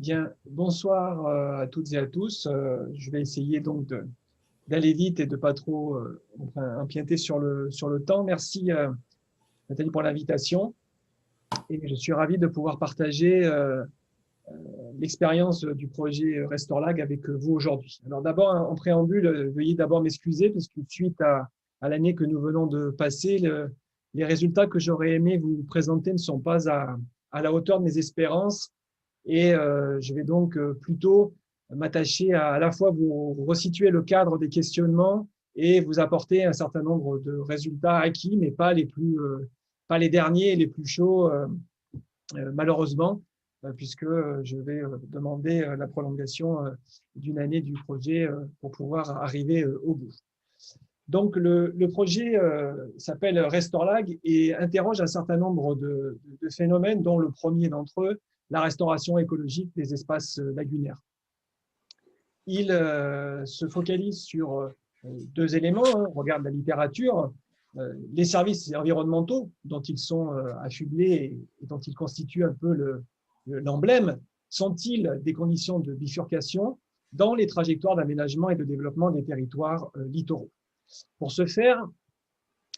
Bien, bonsoir à toutes et à tous. Je vais essayer donc d'aller vite et de pas trop empiéter sur le temps. Merci Nathalie pour l'invitation et je suis ravi de pouvoir partager l'expérience du projet Restore Lag avec vous aujourd'hui. Alors d'abord, en préambule, veuillez d'abord m'excuser parce que suite à l'année que nous venons de passer, les résultats que j'aurais aimé vous présenter ne sont pas à la hauteur de mes espérances. Et je vais donc plutôt m'attacher à la fois vous resituer le cadre des questionnements et vous apporter un certain nombre de résultats acquis, mais pas les derniers et les plus chauds, malheureusement, puisque je vais demander la prolongation d'une année du projet pour pouvoir arriver au bout. Donc, le projet s'appelle Restore Lag et interroge un certain nombre de phénomènes, dont le premier d'entre eux, la restauration écologique des espaces lagunaires. Il se focalise sur deux éléments. On regarde la littérature, les services environnementaux dont ils sont affublés et dont ils constituent un peu l'emblème. Sont-ils des conditions de bifurcation dans les trajectoires d'aménagement et de développement des territoires littoraux? Pour ce faire,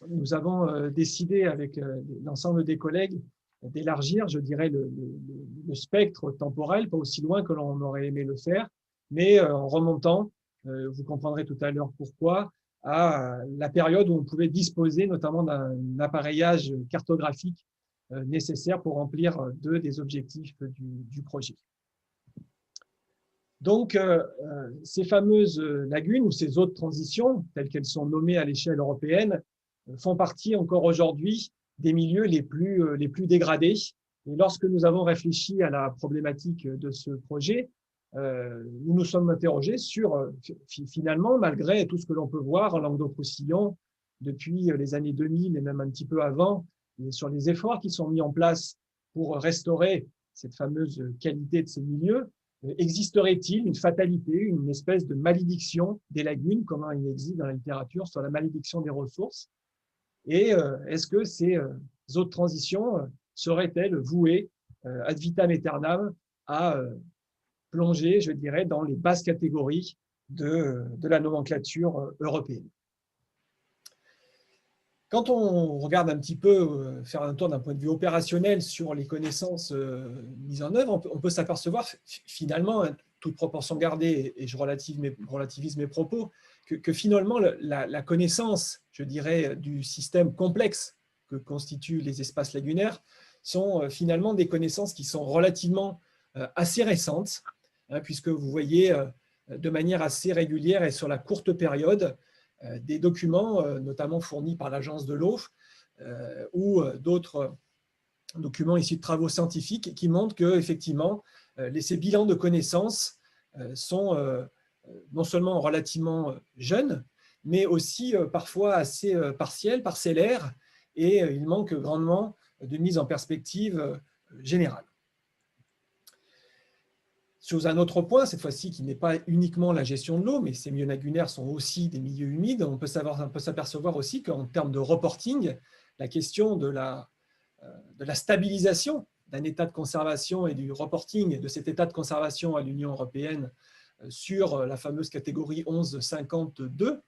nous avons décidé avec l'ensemble des collègues d'élargir, je dirais, le spectre temporel, pas aussi loin que l'on aurait aimé le faire, mais en remontant, vous comprendrez tout à l'heure pourquoi, à la période où on pouvait disposer notamment d'un appareillage cartographique nécessaire pour remplir deux des objectifs du projet. Donc, ces fameuses lagunes ou ces eaux de transition, telles qu'elles sont nommées à l'échelle européenne, font partie encore aujourd'hui des milieux les plus dégradés. Et lorsque nous avons réfléchi à la problématique de ce projet, nous nous sommes interrogés sur, finalement, malgré tout ce que l'on peut voir en Languedoc-Roussillon depuis les années 2000 et même un petit peu avant, sur les efforts qui sont mis en place pour restaurer cette fameuse qualité de ces milieux, existerait-il une fatalité, une espèce de malédiction des lagunes, comme il existe dans la littérature sur la malédiction des ressources? Et est-ce que ces eaux de transition seraient-elles vouées ad vitam aeternam à plonger, je dirais, dans les basses catégories de la nomenclature européenne? Quand on regarde un petit peu, faire un tour d'un point de vue opérationnel sur les connaissances mises en œuvre, on peut s'apercevoir finalement, toute proportion gardée, et je relativise mes propos, que finalement la connaissance, je dirais, du système complexe que constituent les espaces lagunaires sont finalement des connaissances qui sont relativement assez récentes, hein, puisque vous voyez de manière assez régulière et sur la courte période des documents, notamment fournis par l'Agence de l'eau, ou d'autres documents issus de travaux scientifiques qui montrent qu'effectivement, ces bilans de connaissances sont non seulement relativement jeunes, mais aussi parfois assez partiels, parcellaires, et il manque grandement de mise en perspective générale. Sur un autre point, cette fois-ci, qui n'est pas uniquement la gestion de l'eau, mais ces milieux lagunaires sont aussi des milieux humides, on peut s'apercevoir aussi qu'en termes de reporting, la question de la stabilisation d'un état de conservation et du reporting de cet état de conservation à l'Union européenne sur la fameuse catégorie 1152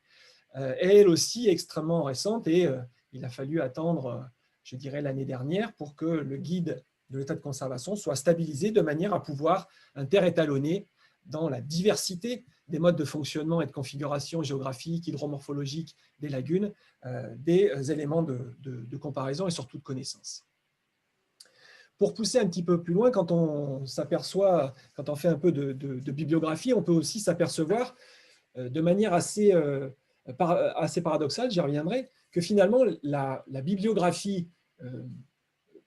est elle aussi extrêmement récente, et il a fallu attendre, je dirais, l'année dernière pour que le guide de l'état de conservation soit stabilisé de manière à pouvoir interétalonner dans la diversité des modes de fonctionnement et de configuration géographique, hydromorphologique des lagunes, des éléments de comparaison et surtout de connaissance. Pour pousser un petit peu plus loin, quand on s'aperçoit, quand on fait un peu de bibliographie, on peut aussi s'apercevoir de manière assez paradoxale, j'y reviendrai, que finalement la bibliographie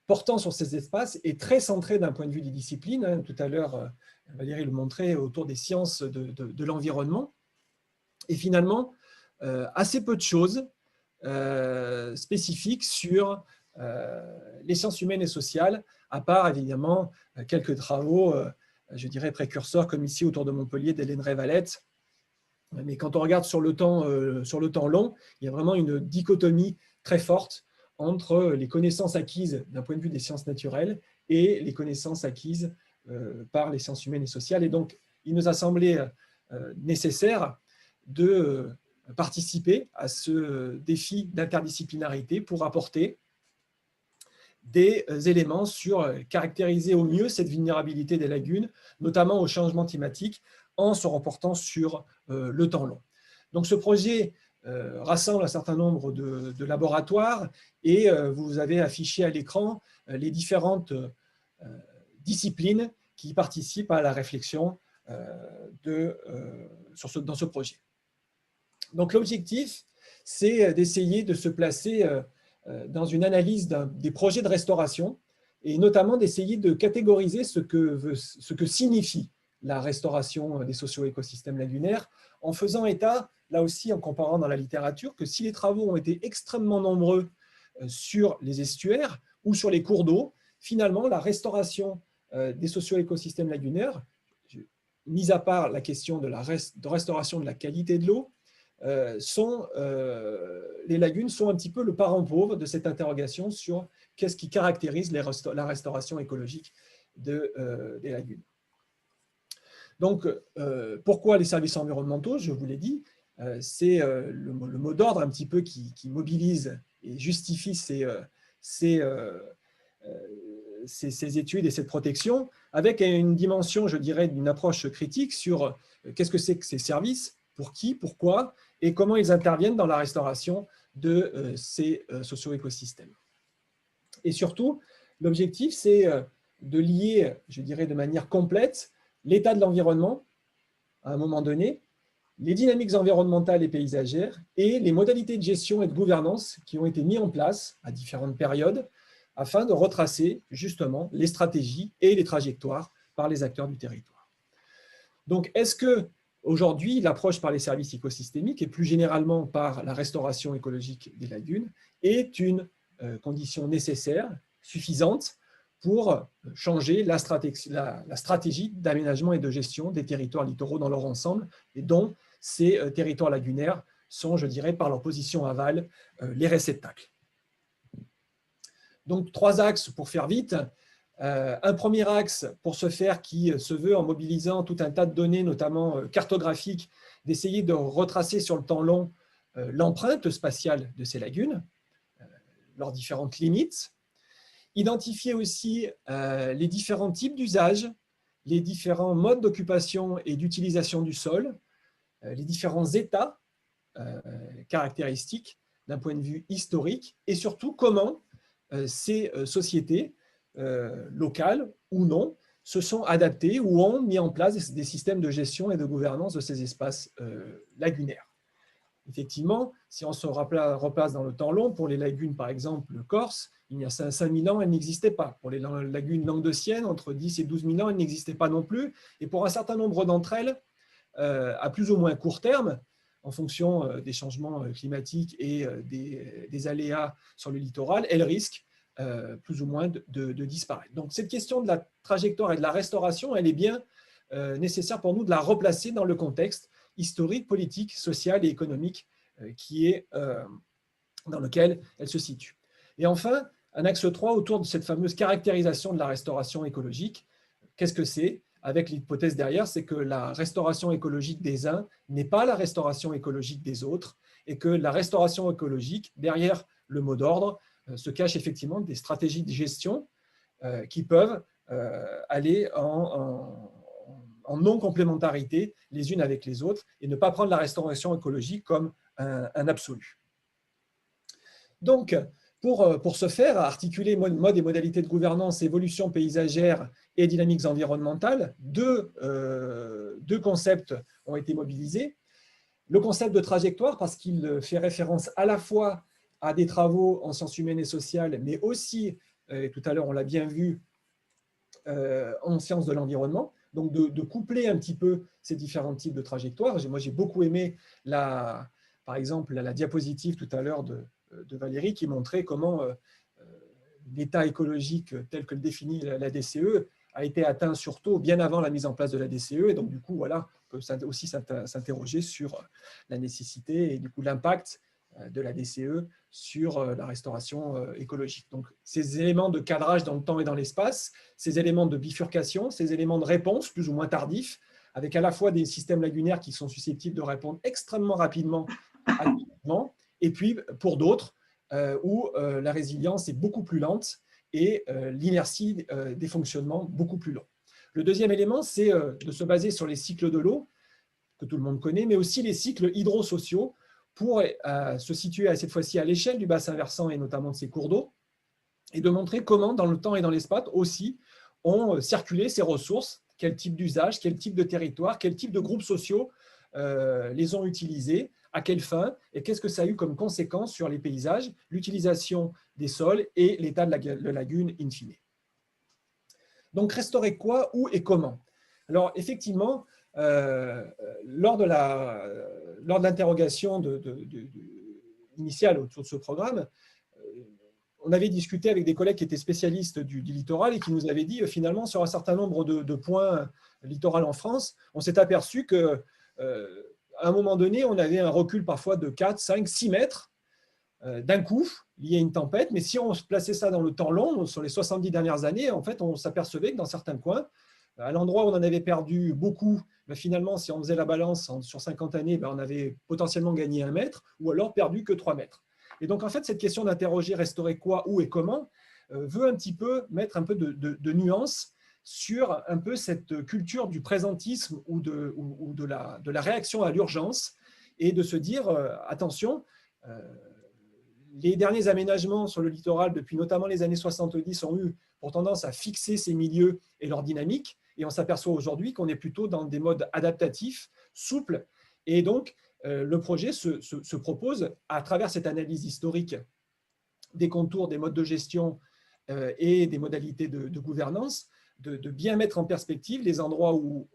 portant sur ces espaces est très centré d'un point de vue des disciplines. Tout à l'heure, Valérie le montrait autour des sciences de l'environnement. Et finalement, assez peu de choses spécifiques sur les sciences humaines et sociales, à part évidemment quelques travaux, je dirais précurseurs, comme ici autour de Montpellier d'Hélène Révalette. Mais quand on regarde sur le temps long, il y a vraiment une dichotomie très forte entre les connaissances acquises d'un point de vue des sciences naturelles et les connaissances acquises par les sciences humaines et sociales. Et donc, il nous a semblé nécessaire de participer à ce défi d'interdisciplinarité pour apporter des éléments sur caractériser au mieux cette vulnérabilité des lagunes, notamment au changement climatique, en se reportant sur le temps long. Donc ce projet rassemble un certain nombre de laboratoires et vous avez affiché à l'écran les différentes disciplines qui participent à la réflexion dans ce projet. Donc l'objectif, c'est d'essayer de se placer dans une analyse des projets de restauration et notamment d'essayer de catégoriser ce que signifie la restauration des socio-écosystèmes lagunaires en faisant état, là aussi en comparant dans la littérature, que si les travaux ont été extrêmement nombreux sur les estuaires ou sur les cours d'eau, finalement la restauration des socio-écosystèmes lagunaires, mis à part la question de restauration de la qualité de l'eau, les lagunes sont un petit peu le parent pauvre de cette interrogation sur qu'est-ce qui caractérise la restauration écologique des lagunes. Donc, pourquoi les services environnementaux? Je vous l'ai dit, c'est le mot d'ordre un petit peu qui mobilise et justifie ces études et cette protection, avec une dimension, je dirais, d'une approche critique sur qu'est-ce que c'est que ces services, pour qui, pourquoi, et comment ils interviennent dans la restauration de ces socio-écosystèmes. Et surtout, l'objectif, c'est de lier, je dirais de manière complète, l'état de l'environnement, à un moment donné, les dynamiques environnementales et paysagères, et les modalités de gestion et de gouvernance qui ont été mises en place à différentes périodes, afin de retracer justement les stratégies et les trajectoires par les acteurs du territoire. Donc, est-ce que aujourd'hui, l'approche par les services écosystémiques et plus généralement par la restauration écologique des lagunes est une condition nécessaire, suffisante, pour changer la stratégie d'aménagement et de gestion des territoires littoraux dans leur ensemble, et dont ces territoires lagunaires sont, je dirais, par leur position aval, les réceptacles. Donc, 3 axes pour faire vite. Un premier axe pour ce faire qui se veut en mobilisant tout un tas de données, notamment cartographiques, d'essayer de retracer sur le temps long l'empreinte spatiale de ces lagunes, leurs différentes limites, identifier aussi les différents types d'usages, les différents modes d'occupation et d'utilisation du sol, les différents états caractéristiques d'un point de vue historique, et surtout comment ces sociétés locales ou non se sont adaptées ou ont mis en place des systèmes de gestion et de gouvernance de ces espaces lagunaires. Effectivement, si on se replace dans le temps long, pour les lagunes par exemple corse, il y a 5000 ans, elles n'existaient pas. Pour les lagunes languedociennes, entre 10 et 12 000 ans, elles n'existaient pas non plus. Et pour un certain nombre d'entre elles, à plus ou moins court terme, en fonction des changements climatiques et des aléas sur le littoral, elles risquent plus ou moins de disparaître. Donc cette question de la trajectoire et de la restauration, elle est bien nécessaire pour nous de la replacer dans le contexte historique, politique, social et économique dans lequel elle se situe. Et enfin, un axe 3 autour de cette fameuse caractérisation de la restauration écologique. Qu'est-ce que c'est? Avec l'hypothèse derrière, c'est que la restauration écologique des uns n'est pas la restauration écologique des autres, et que la restauration écologique, derrière le mot d'ordre, se cache effectivement des stratégies de gestion qui peuvent aller en non-complémentarité les unes avec les autres et ne pas prendre la restauration écologique comme un absolu. Donc, pour ce faire, articuler mode et modalités de gouvernance, évolution paysagère et dynamiques environnementales, deux concepts ont été mobilisés. Le concept de trajectoire, parce qu'il fait référence à la fois à des travaux en sciences humaines et sociales, mais aussi, tout à l'heure on l'a bien vu, en sciences de l'environnement, donc de coupler un petit peu ces différents types de trajectoires. Moi, j'ai beaucoup aimé, par exemple, la diapositive tout à l'heure de Valérie qui montrait comment l'état écologique tel que le définit la DCE a été atteint surtout bien avant la mise en place de la DCE. Et donc, du coup, voilà, on peut aussi s'interroger sur la nécessité et du coup l'impact de la DCE sur la restauration écologique. Donc, ces éléments de cadrage dans le temps et dans l'espace, ces éléments de bifurcation, ces éléments de réponse plus ou moins tardifs, avec à la fois des systèmes lagunaires qui sont susceptibles de répondre extrêmement rapidement à l'événement, et puis pour d'autres, où la résilience est beaucoup plus lente et l'inertie des fonctionnements beaucoup plus long. Le deuxième élément, c'est de se baser sur les cycles de l'eau, que tout le monde connaît, mais aussi les cycles hydrosociaux, pour se situer cette fois-ci à l'échelle du bassin versant et notamment de ses cours d'eau, et de montrer comment, dans le temps et dans l'espace aussi, ont circulé ces ressources, quel type d'usage, quel type de territoire, quel type de groupes sociaux les ont utilisés, à quelle fin, et qu'est-ce que ça a eu comme conséquence sur les paysages, l'utilisation des sols et l'état de la lagune in fine. Donc, restaurer quoi, où et comment? Alors, effectivement, lors de l'interrogation initiale autour de ce programme, on avait discuté avec des collègues qui étaient spécialistes du littoral et qui nous avaient dit, finalement, sur un certain nombre de points littoraux en France, on s'est aperçu qu'à un moment donné, on avait un recul parfois de 4, 5, 6 mètres d'un coup, lié à une tempête. Mais si on se plaçait ça dans le temps long, sur les 70 dernières années, en fait, on s'apercevait que dans certains coins, à l'endroit où on en avait perdu beaucoup, ben finalement, si on faisait la balance sur 50 années, ben on avait potentiellement gagné 1 mètre ou alors perdu que 3 mètres. Et donc, en fait, cette question d'interroger, restaurer quoi, où et comment, veut un petit peu mettre un peu de nuance sur un peu cette culture du présentisme ou de la réaction à l'urgence, et de se dire, attention, les derniers aménagements sur le littoral, depuis notamment les années 70, ont eu pour tendance à fixer ces milieux et leur dynamique. Et on s'aperçoit aujourd'hui qu'on est plutôt dans des modes adaptatifs, souples. Et donc, le projet se propose, à travers cette analyse historique des contours, des modes de gestion et des modalités de gouvernance, de bien mettre en perspective les endroits où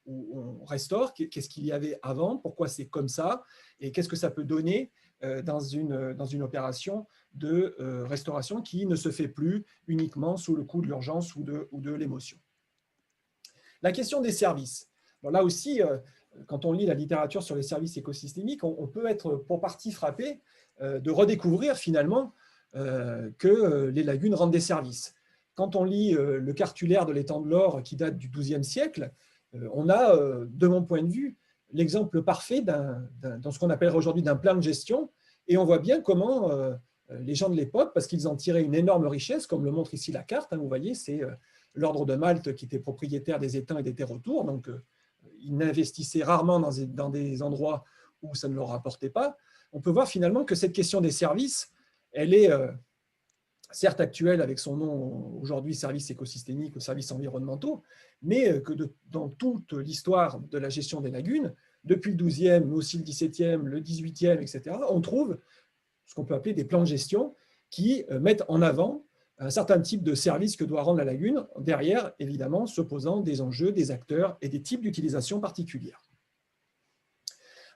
on restaure, qu'est-ce qu'il y avait avant, pourquoi c'est comme ça, et qu'est-ce que ça peut donner dans une opération de restauration qui ne se fait plus uniquement sous le coup de l'urgence ou de l'émotion. La question des services. Bon, là aussi, quand on lit la littérature sur les services écosystémiques, on peut être pour partie frappé de redécouvrir finalement que les lagunes rendent des services. Quand on lit le cartulaire de l'étang de l'Or qui date du XIIe siècle, on a, de mon point de vue, l'exemple parfait dans ce qu'on appelle aujourd'hui d'un plan de gestion, et on voit bien comment les gens de l'époque, parce qu'ils en tiraient une énorme richesse, comme le montre ici la carte, vous voyez, c'est l'ordre de Malte qui était propriétaire des étangs et des terres autour, donc ils n'investissaient rarement dans des endroits où ça ne leur rapportait pas. On peut voir finalement que cette question des services, elle est certes actuelle avec son nom aujourd'hui, services écosystémiques ou services environnementaux, mais que dans toute l'histoire de la gestion des lagunes, depuis le XIIe, mais aussi le XVIIe, le XVIIIe, etc., on trouve ce qu'on peut appeler des plans de gestion qui mettent en avant un certain type de service que doit rendre la lagune, derrière, évidemment, se posant des enjeux, des acteurs et des types d'utilisation particulières.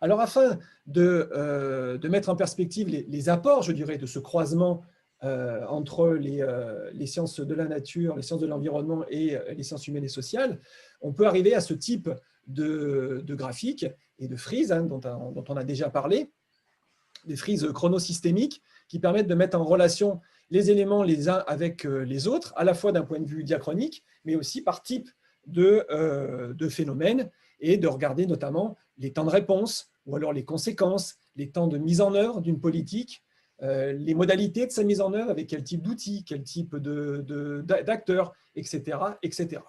Alors, afin de mettre en perspective les apports, je dirais, de ce croisement entre les sciences de la nature, les sciences de l'environnement et les sciences humaines et sociales, on peut arriver à ce type de graphique et de frises dont on a déjà parlé, des frises chronosystémiques qui permettent de mettre en relation les éléments les uns avec les autres, à la fois d'un point de vue diachronique, mais aussi par type de phénomènes, et de regarder notamment les temps de réponse, ou alors les conséquences, les temps de mise en œuvre d'une politique, les modalités de sa mise en œuvre, avec quel type d'outils, quel type d'acteurs, etc., etc.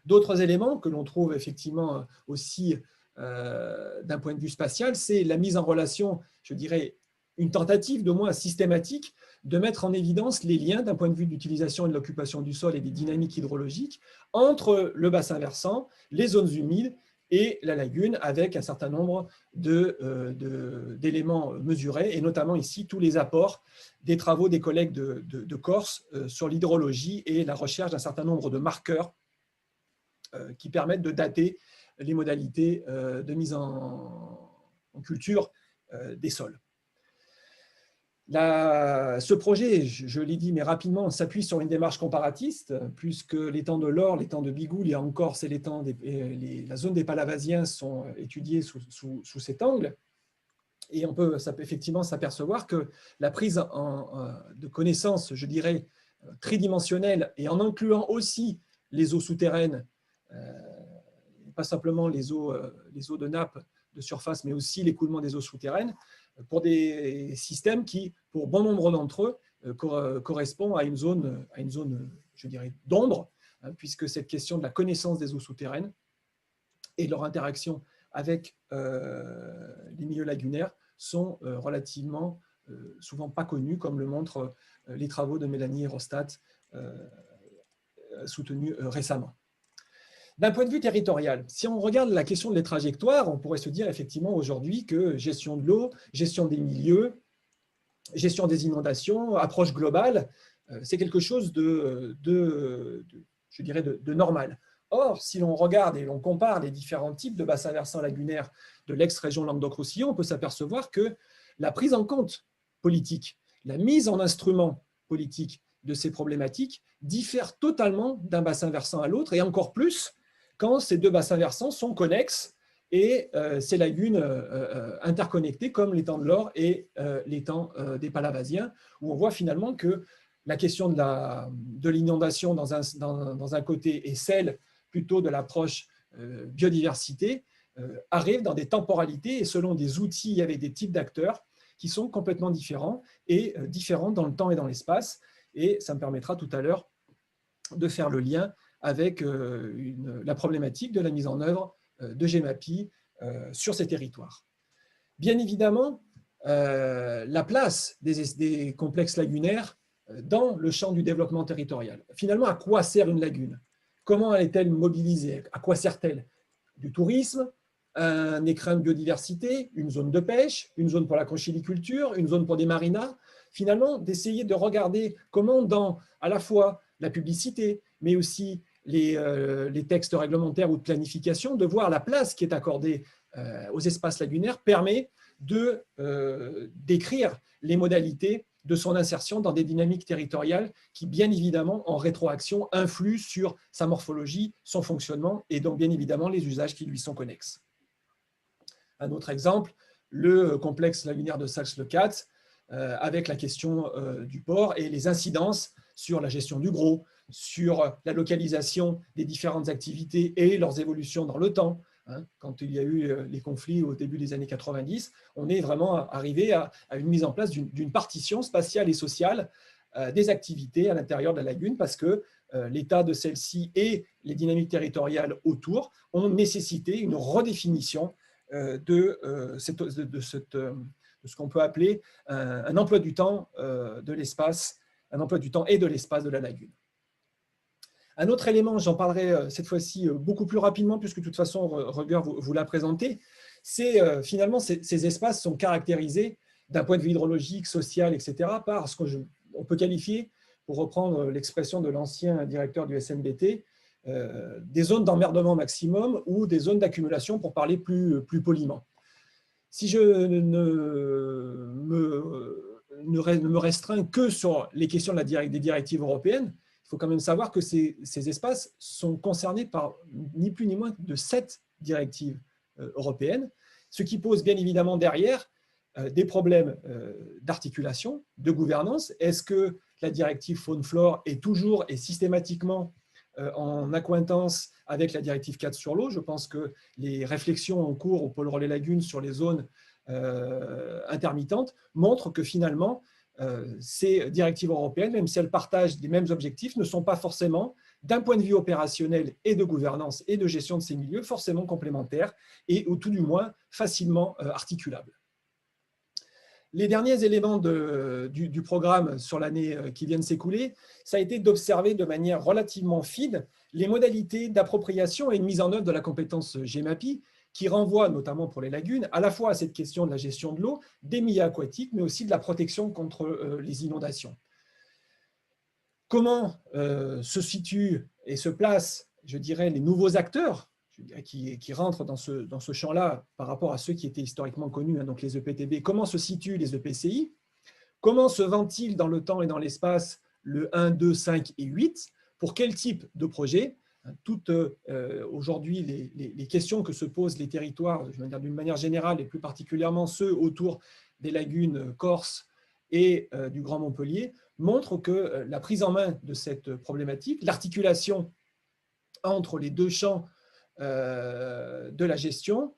D'autres éléments que l'on trouve effectivement aussi d'un point de vue spatial, c'est la mise en relation, je dirais, une tentative de moins systématique de mettre en évidence les liens d'un point de vue d'utilisation et de l'occupation du sol et des dynamiques hydrologiques entre le bassin versant, les zones humides et la lagune, avec un certain nombre d'éléments mesurés, et notamment ici tous les apports des travaux des collègues de Corse sur l'hydrologie et la recherche d'un certain nombre de marqueurs qui permettent de dater les modalités de mise en culture des sols. Ce projet, je l'ai dit, mais rapidement, s'appuie sur une démarche comparatiste, puisque l'étang de l'Or, l'étang de Bigoul et encore c'est la zone des Palavasiens sont étudiés sous cet angle. Et on peut effectivement s'apercevoir que la prise de connaissance, je dirais, tridimensionnelle, et en incluant aussi les eaux souterraines, pas simplement les eaux de nappe de surface, mais aussi l'écoulement des eaux souterraines, pour des systèmes qui, pour bon nombre d'entre eux, correspondent à une zone, je dirais, d'ombre, hein, puisque cette question de la connaissance des eaux souterraines et de leur interaction avec les milieux lagunaires sont relativement souvent pas connus, comme le montrent les travaux de Mélanie Rostat soutenus récemment. D'un point de vue territorial, si on regarde la question des trajectoires, on pourrait se dire effectivement aujourd'hui que gestion de l'eau, gestion des milieux, gestion des inondations, approche globale, c'est quelque chose je dirais de normal. Or, si l'on regarde et l'on compare les différents types de bassins versants lagunaires de l'ex-région Languedoc-Roussillon, on peut s'apercevoir que la prise en compte politique, la mise en instrument politique de ces problématiques diffère totalement d'un bassin versant à l'autre, et encore plus quand ces deux bassins versants sont connexes et ces lagunes interconnectées comme l'étang de l'Or et l'étang des Palavasiens, où on voit finalement que la question de l'inondation dans un côté et celle plutôt de l'approche biodiversité arrivent dans des temporalités et selon des outils avec des types d'acteurs qui sont complètement différents et différents dans le temps et dans l'espace. Et ça me permettra tout à l'heure de faire le lien avec la problématique de la mise en œuvre de GEMAPI sur ces territoires. Bien évidemment, la place des complexes lagunaires dans le champ du développement territorial. Finalement, à quoi sert une lagune? Comment est-elle mobilisée? À quoi sert-elle? Du tourisme, un écrin de biodiversité, une zone de pêche, une zone pour la conchyliculture, une zone pour des marinas. Finalement, d'essayer de regarder comment dans à la fois la publicité, mais aussi les textes réglementaires ou de planification, de voir la place qui est accordée aux espaces lagunaires permet de décrire les modalités de son insertion dans des dynamiques territoriales qui, bien évidemment, en rétroaction, influent sur sa morphologie, son fonctionnement et donc, bien évidemment, les usages qui lui sont connexes. Un autre exemple, le complexe lagunaire de Saxe-le-Cat, avec la question du port et les incidences sur la gestion du gros, sur la localisation des différentes activités et leurs évolutions dans le temps. Quand il y a eu les conflits au début des années 90, on est vraiment arrivé à une mise en place d'une partition spatiale et sociale des activités à l'intérieur de la lagune parce que l'état de celle-ci et les dynamiques territoriales autour ont nécessité une redéfinition de ce qu'on peut appeler un emploi du temps de l'espace, un emploi du temps et de l'espace de la lagune. Un autre élément, j'en parlerai cette fois-ci beaucoup plus rapidement, puisque de toute façon, Röger vous l'a présenté, c'est finalement ces espaces sont caractérisés d'un point de vue hydrologique, social, etc., par ce qu'on peut qualifier, pour reprendre l'expression de l'ancien directeur du SNBT, des zones d'emmerdement maximum ou des zones d'accumulation, pour parler plus poliment. Si je ne me restreins que sur les questions des directives européennes, il faut quand même savoir que ces espaces sont concernés par ni plus ni moins de 7 directives européennes, ce qui pose bien évidemment derrière des problèmes d'articulation, de gouvernance. Est-ce que la directive faune-flore est toujours et systématiquement en accointance avec la directive 4 sur l'eau? Je pense que les réflexions en cours au pôle relais lagunes sur les zones intermittentes montrent que finalement, ces directives européennes, même si elles partagent les mêmes objectifs, ne sont pas forcément, d'un point de vue opérationnel et de gouvernance et de gestion de ces milieux, forcément complémentaires et, au tout du moins, facilement articulables. Les derniers éléments du programme sur l'année qui vient de s'écouler, ça a été d'observer de manière relativement fine les modalités d'appropriation et de mise en œuvre de la compétence GEMAPI, qui renvoie notamment pour les lagunes à la fois à cette question de la gestion de l'eau, des milieux aquatiques, mais aussi de la protection contre les inondations. Comment se situent et se placent, je dirais, les nouveaux acteurs qui rentrent dans ce champ-là par rapport à ceux qui étaient historiquement connus, donc les EPTB? Comment se situent les EPCI? Comment se ventilent dans le temps et dans l'espace le 1, 2, 5 et 8? Pour quel type de projet? Toutes aujourd'hui les questions que se posent les territoires, je veux dire d'une manière générale, et plus particulièrement ceux autour des lagunes corse et du Grand Montpellier, montrent que la prise en main de cette problématique, l'articulation entre les deux champs de la gestion,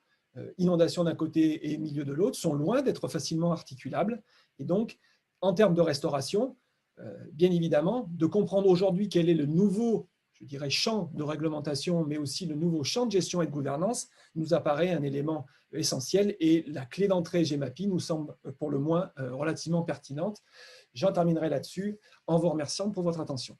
inondation d'un côté et milieu de l'autre, sont loin d'être facilement articulables. Et donc, en termes de restauration, bien évidemment, de comprendre aujourd'hui quel est le nouveau, je dirais, champ de réglementation, mais aussi le nouveau champ de gestion et de gouvernance, nous apparaît un élément essentiel. Et la clé d'entrée GEMAPI nous semble pour le moins relativement pertinente. J'en terminerai là-dessus en vous remerciant pour votre attention.